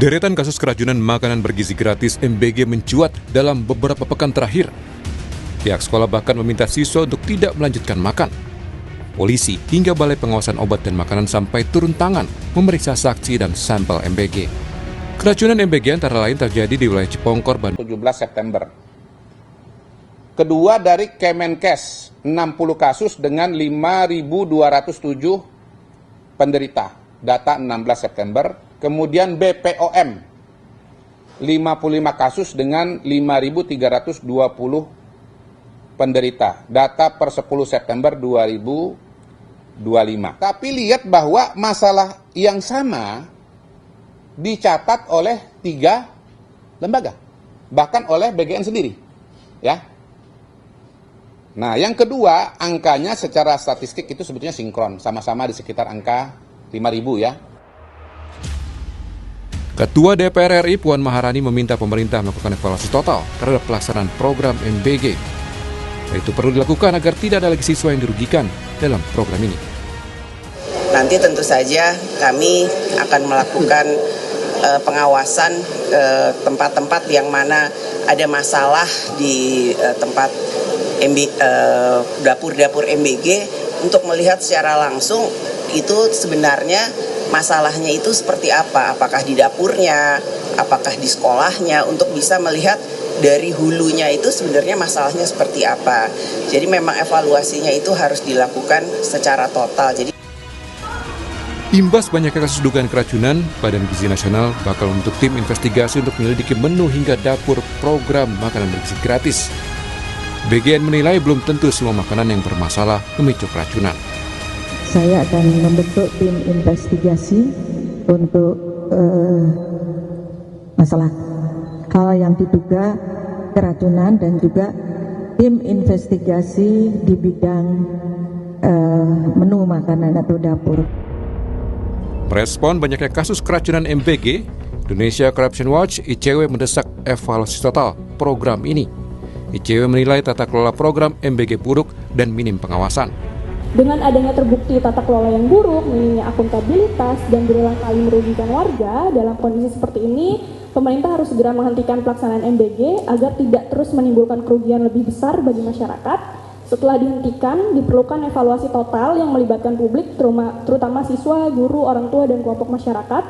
Deretan kasus keracunan makanan bergizi gratis MBG mencuat dalam beberapa pekan terakhir. Pihak sekolah bahkan meminta siswa untuk tidak melanjutkan makan. Polisi hingga Balai Pengawasan Obat dan Makanan sampai turun tangan memeriksa saksi dan sampel MBG. Keracunan MBG antara lain terjadi di wilayah Cipongkor, Bandung. 17 September. Kedua dari Kemenkes, 60 kasus dengan 5.207 penderita. Data 16 September. Kemudian BPOM, 55 kasus dengan 5.320 penderita. Data per 10 September 2025. Tapi lihat bahwa masalah yang sama dicatat oleh 3 lembaga. Bahkan oleh BGN sendiri. Ya. Nah, yang kedua, angkanya secara statistik itu sebetulnya sinkron. Sama-sama di sekitar angka 5.000 ya. Ketua DPR RI Puan Maharani meminta pemerintah melakukan evaluasi total terhadap pelaksanaan program MBG. Itu perlu dilakukan agar tidak ada lagi siswa yang dirugikan dalam program ini. Nanti tentu saja kami akan melakukan pengawasan tempat-tempat yang mana ada masalah di tempat dapur-dapur MBG untuk melihat secara langsung itu sebenarnya masalahnya itu seperti apa, apakah di dapurnya, apakah di sekolahnya, untuk bisa melihat dari hulunya itu sebenarnya masalahnya seperti apa. Jadi memang evaluasinya itu harus dilakukan secara total. Jadi Imbas banyaknya kasus dugaan keracunan, Badan Gizi Nasional bakal membentuk tim investigasi untuk menyelidiki menu hingga dapur program makanan bergizi gratis. BGN menilai belum tentu semua makanan yang bermasalah memicu keracunan. Saya akan membentuk tim investigasi untuk masalah hal yang diduga keracunan dan juga tim investigasi di bidang menu makanan atau dapur. Merespon banyaknya kasus keracunan MBG, Indonesia Corruption Watch (ICW) mendesak evaluasi total program ini. ICW menilai tata kelola program MBG buruk dan minim pengawasan. Dengan adanya terbukti tata kelola yang buruk, minimnya akuntabilitas, dan berulang kali merugikan warga, dalam kondisi seperti ini, pemerintah harus segera menghentikan pelaksanaan MBG agar tidak terus menimbulkan kerugian lebih besar bagi masyarakat. Setelah dihentikan, diperlukan evaluasi total yang melibatkan publik, terutama siswa, guru, orang tua, dan kelompok masyarakat.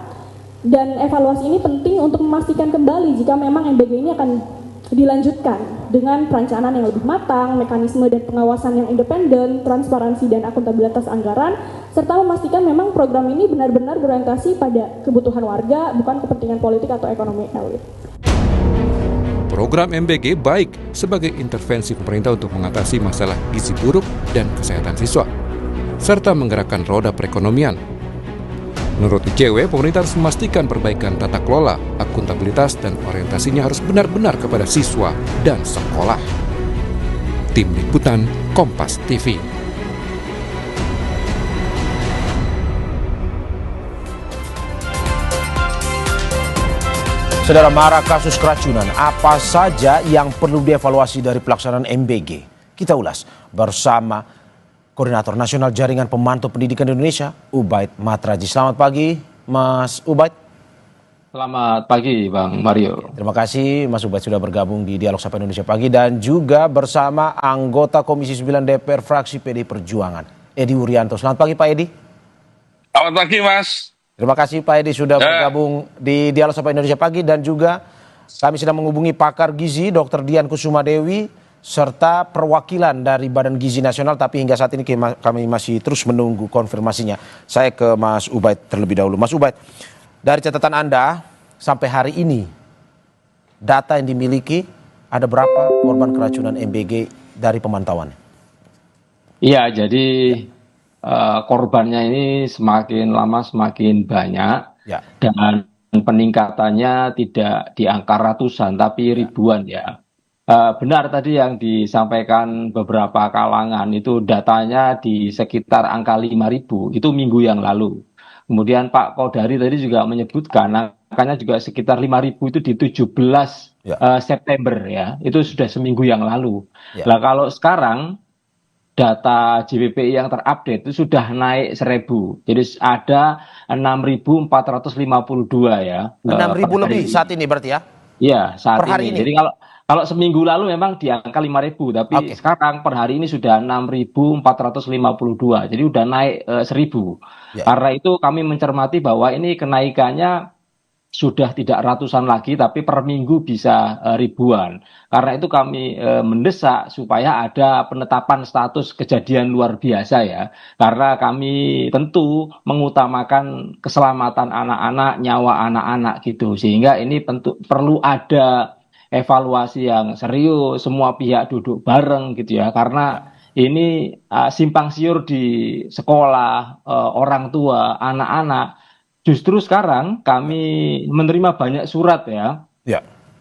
Dan evaluasi ini penting untuk memastikan kembali jika memang MBG ini akan dilanjutkan dengan perencanaan yang lebih matang, mekanisme dan pengawasan yang independen, transparansi dan akuntabilitas anggaran, serta memastikan memang program ini benar-benar berorientasi pada kebutuhan warga, bukan kepentingan politik atau ekonomi elit. Program MBG baik sebagai intervensi pemerintah untuk mengatasi masalah gizi buruk dan kesehatan siswa, serta menggerakkan roda perekonomian. Menurut ICW, pemerintah harus memastikan perbaikan tata kelola, akuntabilitas, dan orientasinya harus benar-benar kepada siswa dan sekolah. Tim Liputan Kompas TV. Saudara, marak kasus keracunan, apa saja yang perlu dievaluasi dari pelaksanaan MBG? Kita ulas bersama Koordinator Nasional Jaringan Pemantau Pendidikan Indonesia, Ubaid Matraji. Selamat pagi, Mas Ubaid. Selamat pagi, Bang Mario. Terima kasih, Mas Ubaid sudah bergabung di Dialog Sapa Indonesia Pagi, dan juga bersama anggota Komisi 9 DPR fraksi PD Perjuangan, Edi Wuryanto. Selamat pagi, Pak Edi. Selamat pagi, Mas. Terima kasih, Pak Edi, sudah bergabung di Dialog Sapa Indonesia Pagi, dan juga kami sedang menghubungi pakar gizi, Dr. Dian Kusumadewi, serta perwakilan dari Badan Gizi Nasional, tapi hingga saat ini kami masih terus menunggu konfirmasinya. Saya ke Mas Ubaid terlebih dahulu. Mas Ubaid, dari catatan Anda sampai hari ini, data yang dimiliki, ada berapa korban keracunan MBG dari pemantauan? Iya, jadi korbannya ini semakin lama semakin banyak, ya. Dan peningkatannya tidak di angka ratusan, tapi ribuan ya. Benar tadi yang disampaikan beberapa kalangan, itu datanya di sekitar angka 5.000, itu minggu yang lalu. Kemudian Pak Kodari tadi juga menyebutkan angkanya juga sekitar 5.000 itu di 17 September ya, itu sudah seminggu yang lalu. Nah kalau sekarang data JPPI yang terupdate itu sudah naik 1.000. Jadi ada 6.452 ya. 6.000 lebih saat ini berarti ya? Iya, saat Per hari ini. ini? Jadi kalau seminggu lalu memang di angka 5.000, tapi sekarang per hari ini sudah 6.452. Jadi udah naik 1.000. Ya. Karena itu kami mencermati bahwa ini kenaikannya sudah tidak ratusan lagi, tapi per minggu bisa ribuan. Karena itu kami mendesak supaya ada penetapan status kejadian luar biasa ya. Karena kami tentu mengutamakan keselamatan anak-anak, nyawa anak-anak gitu. Sehingga ini tentu perlu ada evaluasi yang serius, semua pihak duduk bareng gitu ya. Karena ini simpang siur di sekolah, orang tua, anak-anak. Justru sekarang kami menerima banyak surat ya,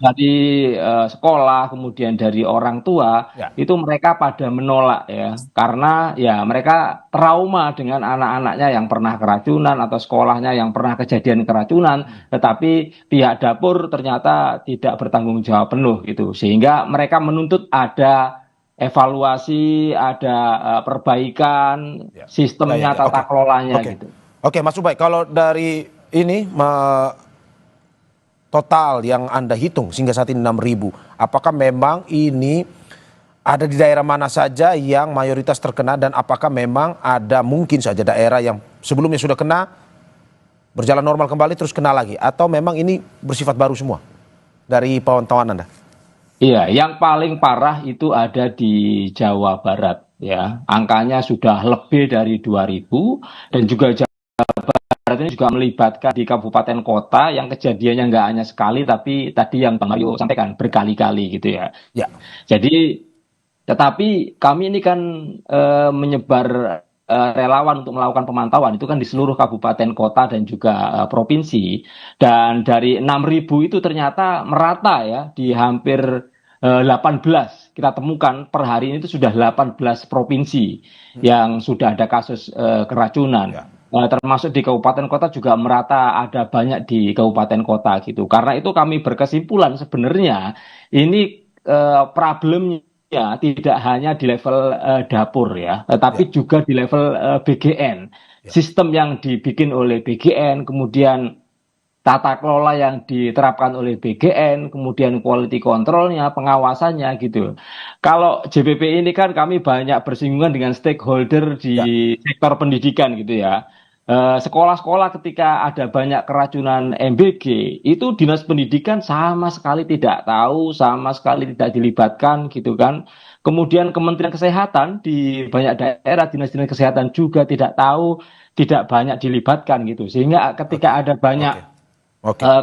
dari sekolah, kemudian dari orang tua, itu mereka pada menolak ya, karena ya mereka trauma dengan anak-anaknya yang pernah keracunan atau sekolahnya yang pernah kejadian keracunan, tetapi pihak dapur ternyata tidak bertanggung jawab penuh gitu, sehingga mereka menuntut ada evaluasi, ada perbaikan sistemnya, tata kelolanya gitu. Oke, Mas Ubay, kalau dari ini total yang Anda hitung sehingga saat ini 6.000, apakah memang ini ada di daerah mana saja yang mayoritas terkena dan apakah memang ada mungkin saja daerah yang sebelumnya sudah kena berjalan normal kembali terus kena lagi, atau memang ini bersifat baru semua dari pantauan Anda? Iya, yang paling parah itu ada di Jawa Barat ya. Angkanya sudah lebih dari 2.000 dan juga Barat ini juga melibatkan di kabupaten kota yang kejadiannya nggak hanya sekali, tapi tadi yang Bang Mario sampaikan berkali-kali gitu ya. Jadi, tetapi kami ini kan menyebar relawan untuk melakukan pemantauan itu kan di seluruh kabupaten kota dan juga provinsi. Dan dari 6.000 itu ternyata merata ya di hampir 18 kita temukan per hari ini itu sudah 18 provinsi yang sudah ada kasus keracunan. Termasuk di kabupaten kota juga merata ada banyak di kabupaten kota gitu. Karena itu kami berkesimpulan sebenarnya ini problemnya tidak hanya di level dapur ya, tetapi juga di level BGN. Sistem yang dibikin oleh BGN, kemudian tata kelola yang diterapkan oleh BGN, kemudian quality controlnya, pengawasannya gitu. Kalau JPP ini kan kami banyak bersinggungan dengan stakeholder di sektor pendidikan gitu ya. Sekolah-sekolah ketika ada banyak keracunan MBG, itu dinas pendidikan sama sekali tidak tahu, sama sekali tidak dilibatkan gitu kan. Kemudian Kementerian Kesehatan di banyak daerah, dinas-dinas kesehatan juga tidak tahu, tidak banyak dilibatkan gitu. Sehingga ketika ada banyak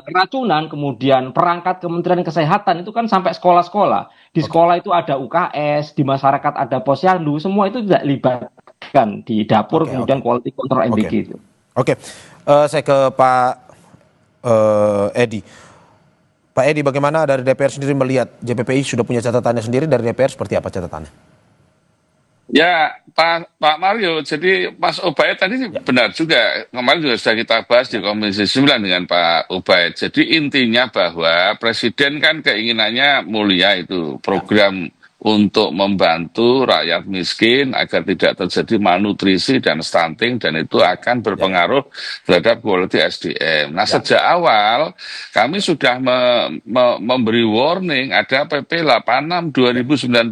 keracunan, kemudian perangkat Kementerian Kesehatan itu kan sampai sekolah-sekolah. Di sekolah itu ada UKS, di masyarakat ada posyandu, semua itu tidak libatkan di dapur, kemudian quality control MBG itu. Saya ke Pak Edi. Pak Edi, bagaimana dari DPR sendiri melihat JPPI sudah punya catatannya sendiri, dari DPR seperti apa catatannya? Ya, Pak Mario, jadi Mas Ubaid tadi benar juga. Kemarin juga sudah kita bahas di Komisi 9 dengan Pak Ubaid. Jadi intinya bahwa Presiden kan keinginannya mulia itu, program untuk membantu rakyat miskin agar tidak terjadi malnutrisi dan stunting, dan itu akan berpengaruh terhadap quality SDM. Nah, sejak awal kami sudah memberi warning, ada PP 86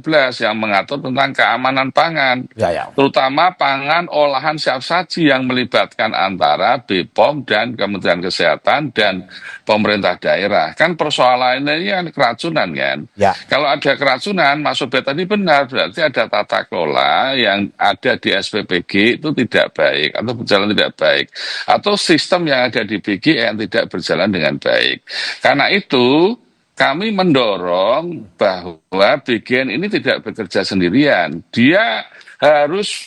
2019 yang mengatur tentang keamanan pangan, terutama pangan olahan siap saji yang melibatkan antara BPOM dan Kementerian Kesehatan dan pemerintah daerah. Kan persoalannya ini kan keracunan kan. Kalau ada keracunan, Mas Ubed tadi benar, berarti ada tata kelola yang ada di SPPG itu tidak baik atau berjalan tidak baik, atau sistem yang ada di BGN tidak berjalan dengan baik. Karena itu kami mendorong bahwa BGN ini tidak bekerja sendirian, dia harus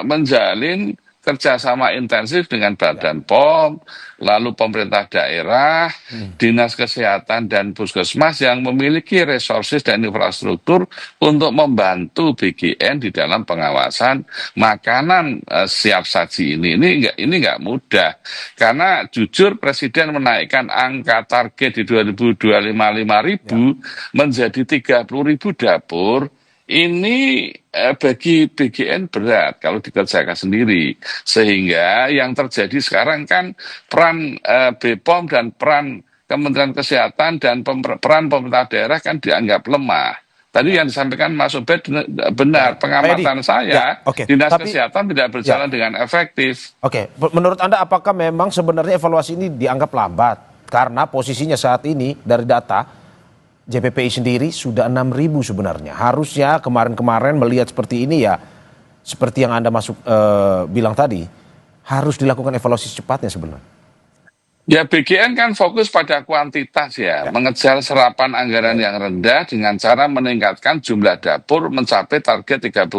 menjalin kerjasama intensif dengan Badan POM, lalu pemerintah daerah, dinas kesehatan dan puskesmas yang memiliki resources dan infrastruktur untuk membantu BGN di dalam pengawasan makanan siap saji ini. Ini nggak mudah, karena jujur Presiden menaikkan angka target di 2025 5.000 menjadi 30.000 dapur. ini bagi BGN berat kalau dikerjakan sendiri. Sehingga yang terjadi sekarang kan peran BPOM dan peran Kementerian Kesehatan dan peran pemerintah daerah kan dianggap lemah. Tadi yang disampaikan Mas Ubed benar, pengamatan saya, Dinas Kesehatan tidak berjalan dengan efektif. Oke, menurut Anda apakah memang sebenarnya evaluasi ini dianggap lambat? Karena posisinya saat ini dari data JPPI sendiri sudah 6.000 sebenarnya. Harusnya kemarin-kemarin melihat seperti ini ya, seperti yang Anda bilang tadi, harus dilakukan evaluasi secepatnya sebenarnya. Ya BGN kan fokus pada kuantitas ya, mengejar serapan anggaran yang rendah dengan cara meningkatkan jumlah dapur mencapai target 30.000,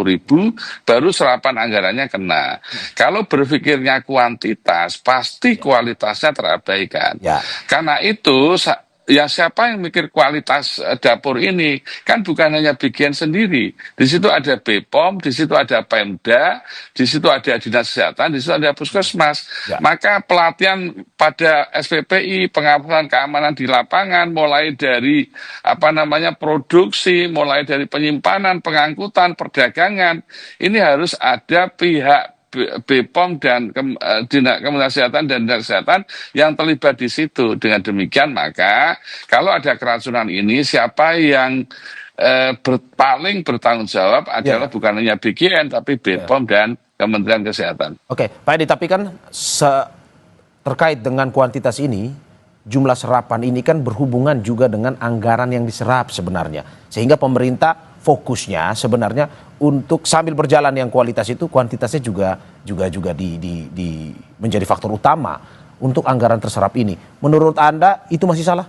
baru serapan anggarannya kena. Kalau berpikirnya kuantitas, pasti kualitasnya terabaikan. Karena itu ya siapa yang mikir kualitas dapur ini? Kan bukan hanya BGN sendiri. Di situ ada BPOM, di situ ada Pemda, di situ ada Dinas Kesehatan, di situ ada Puskesmas. Maka pelatihan pada SPPI, pengawasan keamanan di lapangan, mulai dari produksi, mulai dari penyimpanan, pengangkutan, perdagangan, ini harus ada pihak BPOM dan Kementerian Kesehatan dan Dinas Kesehatan yang terlibat di situ. Dengan demikian maka kalau ada keracunan ini, siapa yang paling bertanggung jawab adalah bukan hanya BGN tapi BPOM dan Kementerian Kesehatan. Oke, Pak Edi, tapi kan terkait dengan kuantitas ini, jumlah serapan ini kan berhubungan juga dengan anggaran yang diserap sebenarnya. Sehingga pemerintah fokusnya sebenarnya untuk sambil berjalan yang kualitas itu, kuantitasnya juga menjadi faktor utama untuk anggaran terserap ini. Menurut Anda itu masih salah?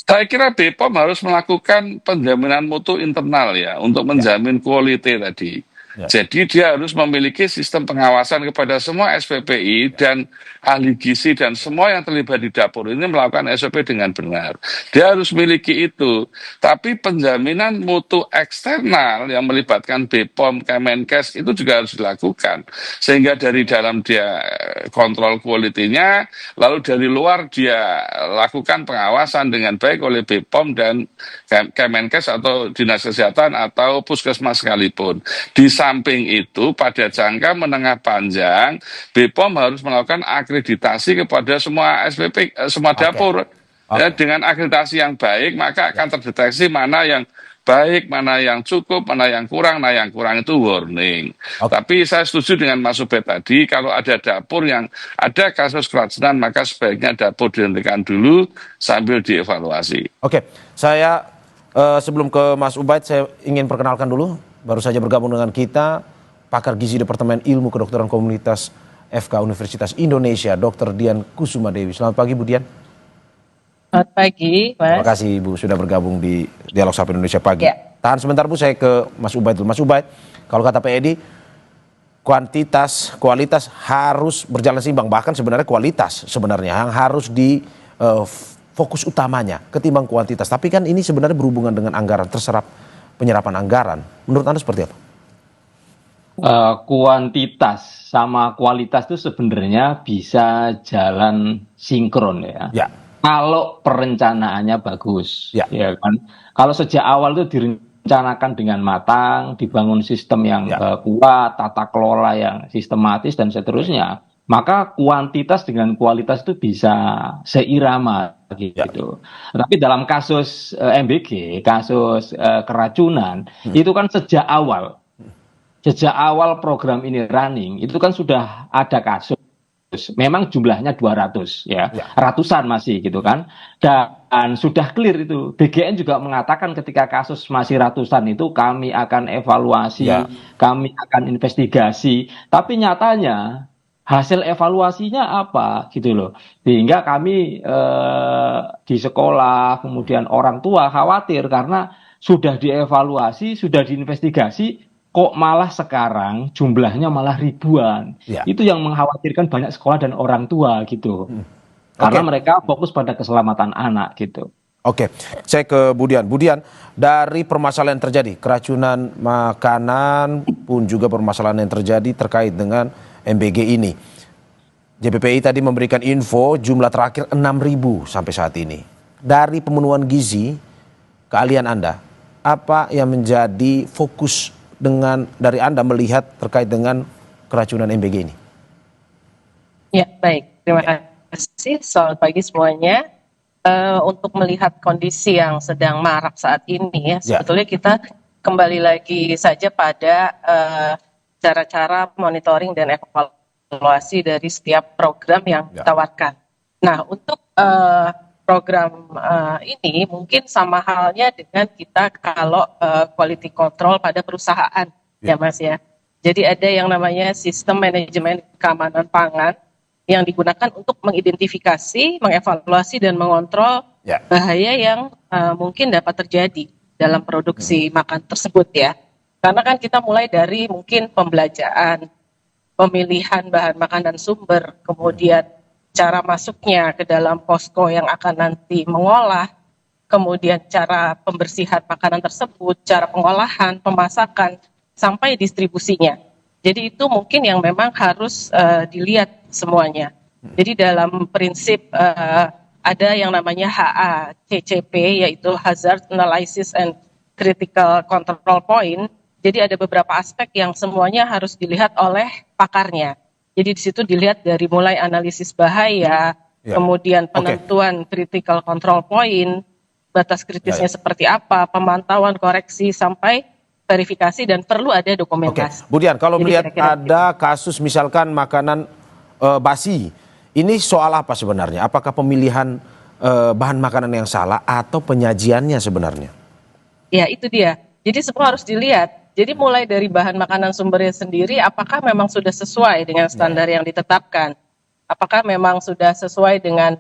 Saya kira BPOM harus melakukan penjaminan mutu internal ya untuk menjamin quality tadi. Jadi dia harus memiliki sistem pengawasan kepada semua SPPI dan ahli gizi dan semua yang terlibat di dapur ini melakukan SOP dengan benar. Dia harus miliki itu. Tapi penjaminan mutu eksternal yang melibatkan BPOM, Kemenkes itu juga harus dilakukan. Sehingga dari dalam dia kontrol quality-nya, lalu dari luar dia lakukan pengawasan dengan baik oleh BPOM dan Kemenkes atau Dinas Kesehatan atau Puskesmas sekalipun. Di samping itu, pada jangka menengah panjang, BPOM harus melakukan akreditasi kepada semua SPP, semua dapur. Ya, dengan akreditasi yang baik, maka akan terdeteksi mana yang baik, mana yang cukup, mana yang kurang. Nah, yang kurang itu warning. Tapi saya setuju dengan Mas Ubed tadi, kalau ada dapur yang ada kasus keracunan, maka sebaiknya dapur dihentikan dulu sambil dievaluasi. Oke, saya sebelum ke Mas Ubed, saya ingin perkenalkan dulu. Baru saja bergabung dengan kita, pakar gizi Departemen Ilmu Kedokteran Komunitas FK Universitas Indonesia, Dr. Dian Kusuma Dewi. Selamat pagi, Bu Dian. Selamat pagi, Mas. Terima kasih, Bu, sudah bergabung di Dialog Sapa Indonesia Pagi. Tahan sebentar, Bu, saya ke Mas Ubed dulu. Mas Ubed, kalau kata Pak Edi, kualitas harus berjalan seimbang. Bahkan sebenarnya kualitas sebenarnya yang harus di fokus utamanya ketimbang kuantitas. Tapi kan ini sebenarnya berhubungan dengan anggaran, terserap penyerapan anggaran. Menurut Anda seperti apa? Kuantitas sama kualitas itu sebenarnya bisa jalan sinkron ya. Kalau perencanaannya bagus, ya kan. Kalau sejak awal itu direncanakan dengan matang, dibangun sistem yang kuat, tata kelola yang sistematis dan seterusnya, maka kuantitas dengan kualitas itu bisa seirama gitu. Tapi dalam kasus MBG, kasus keracunan, itu kan sejak awal program ini running, itu kan sudah ada kasus. Memang jumlahnya 200 ya, ratusan masih gitu kan. Dan sudah clear itu. BGN juga mengatakan ketika kasus masih ratusan itu kami akan evaluasi, kami akan investigasi. Tapi nyatanya hasil evaluasinya apa gitu loh. Sehingga kami di sekolah, kemudian orang tua khawatir karena sudah dievaluasi, sudah diinvestigasi, kok malah sekarang jumlahnya malah ribuan. Itu yang mengkhawatirkan banyak sekolah dan orang tua gitu. Karena mereka fokus pada keselamatan anak gitu. Oke, saya ke Bu Dian. Bu Dian, dari permasalahan yang terjadi, keracunan makanan pun juga permasalahan yang terjadi terkait dengan MBG ini. JPPI tadi memberikan info jumlah terakhir 6.000 sampai saat ini. Dari pemenuhan gizi, keahlian Anda, apa yang menjadi fokus dari Anda melihat terkait dengan keracunan MBG ini? Ya, baik. Terima kasih. Selamat pagi semuanya. Untuk melihat kondisi yang sedang marak saat ini, sebetulnya kita kembali lagi saja pada cara-cara monitoring dan evaluasi dari setiap program yang ditawarkan. Nah, untuk program ini mungkin sama halnya dengan kita kalau quality control pada perusahaan, ya Mas ya. Jadi ada yang namanya sistem manajemen keamanan pangan yang digunakan untuk mengidentifikasi, mengevaluasi, dan mengontrol bahaya yang mungkin dapat terjadi dalam produksi makan tersebut ya. Karena kan kita mulai dari mungkin pembelajaran, pemilihan bahan makanan sumber, kemudian cara masuknya ke dalam posko yang akan nanti mengolah, kemudian cara pembersihan makanan tersebut, cara pengolahan, pemasakan, sampai distribusinya. Jadi itu mungkin yang memang harus dilihat semuanya. Jadi dalam prinsip ada yang namanya HACCP, yaitu Hazard Analysis and Critical Control Point. Jadi ada beberapa aspek yang semuanya harus dilihat oleh pakarnya. Jadi di situ dilihat dari mulai analisis bahaya, kemudian penentuan critical control point, batas kritisnya seperti apa, pemantauan koreksi sampai verifikasi, dan perlu ada dokumentasi. Bu Dian, kalau melihat ada kasus misalkan makanan basi, ini soal apa sebenarnya? Apakah pemilihan bahan makanan yang salah atau penyajiannya sebenarnya? Ya, itu dia. Jadi semua harus dilihat. Jadi mulai dari bahan makanan sumbernya sendiri, apakah memang sudah sesuai dengan standar yang ditetapkan? Apakah memang sudah sesuai dengan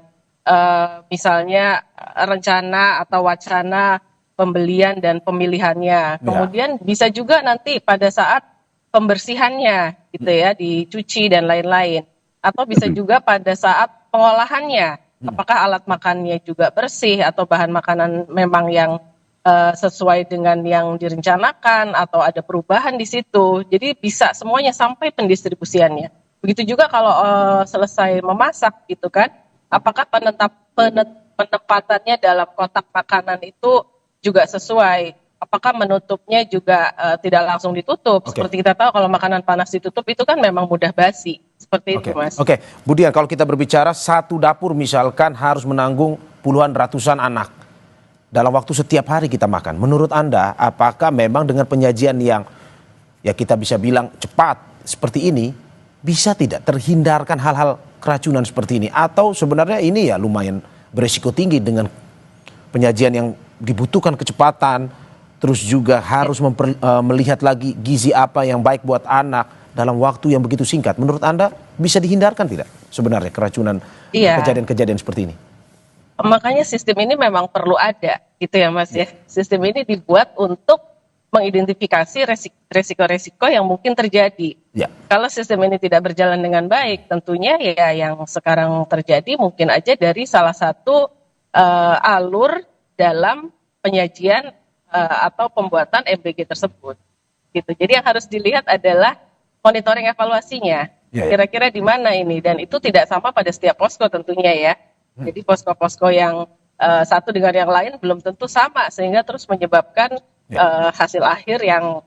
misalnya rencana atau wacana pembelian dan pemilihannya. Kemudian bisa juga nanti pada saat pembersihannya gitu ya, dicuci dan lain-lain. Atau bisa juga pada saat pengolahannya. Apakah alat makannya juga bersih atau bahan makanan memang yang sesuai dengan yang direncanakan atau ada perubahan di situ. Jadi bisa semuanya sampai pendistribusiannya. Begitu juga kalau selesai memasak gitu kan. Apakah penempatannya dalam kotak makanan itu juga sesuai? Apakah menutupnya juga tidak langsung ditutup? Seperti kita tahu kalau makanan panas ditutup itu kan memang mudah basi. Seperti itu Mas. Bu Dian, kalau kita berbicara satu dapur misalkan harus menanggung puluhan ratusan anak. Dalam waktu setiap hari kita makan. Menurut Anda, apakah memang dengan penyajian yang ya kita bisa bilang cepat seperti ini, bisa tidak terhindarkan hal-hal keracunan seperti ini? Atau sebenarnya ini ya lumayan beresiko tinggi dengan penyajian yang dibutuhkan kecepatan, terus juga harus melihat lagi gizi apa yang baik buat anak dalam waktu yang begitu singkat. Menurut Anda bisa dihindarkan tidak sebenarnya keracunan kejadian-kejadian seperti ini? Makanya sistem ini memang perlu ada gitu ya Mas ya. Sistem ini dibuat untuk mengidentifikasi resiko-resiko yang mungkin terjadi. Kalau sistem ini tidak berjalan dengan baik, tentunya ya yang sekarang terjadi mungkin aja dari salah satu alur dalam penyajian atau pembuatan MBG tersebut. Gitu. Jadi yang harus dilihat adalah monitoring evaluasinya. Kira-kira di mana ini, dan itu tidak sama pada setiap posko tentunya ya. Jadi posko-posko yang satu dengan yang lain belum tentu sama, sehingga terus menyebabkan hasil akhir yang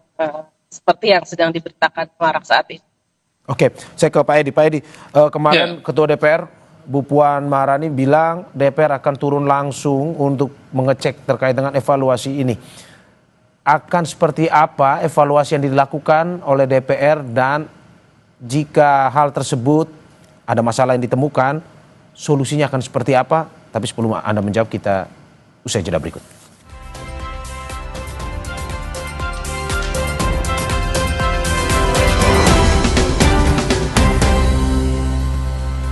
seperti yang sedang diberitakan marak saat ini. Saya ke Pak Edi. Pak Edi, kemarin Ketua DPR Bu Puan Maharani bilang DPR akan turun langsung untuk mengecek terkait dengan evaluasi ini. Akan seperti apa evaluasi yang dilakukan oleh DPR, dan jika hal tersebut ada masalah yang ditemukan, solusinya akan seperti apa? Tapi sebelum Anda menjawab, kita usai jeda berikut.